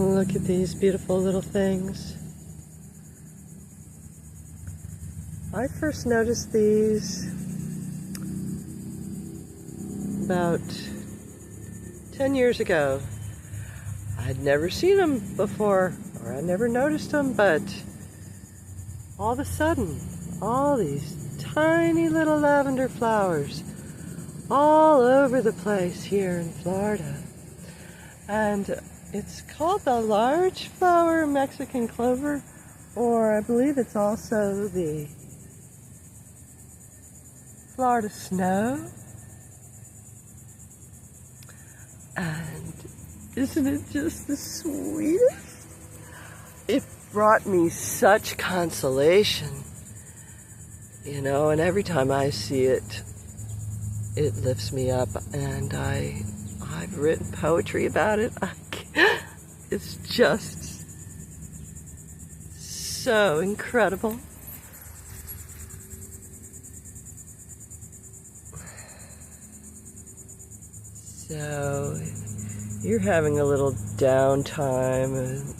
Look at these beautiful little things. I first noticed these about 10 years ago. I'd never seen them before, or I never noticed them, but all of a sudden, all these tiny little lavender flowers all over the place here in Florida. And it's called the Largeflower Mexican Clover, or I believe it's also the Florida Snow. And isn't it just the sweetest? It brought me such consolation, you know, and every time I see it, it lifts me up, and I've written poetry about it. It's just so incredible. So, you're having a little downtime, and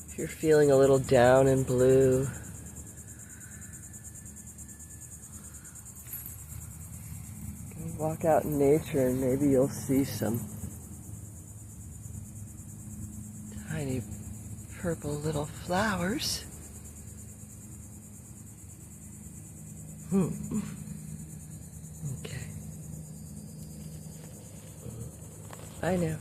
if you're feeling a little down and blue, walk out in nature and maybe you'll see some tiny purple little flowers. Okay. I know.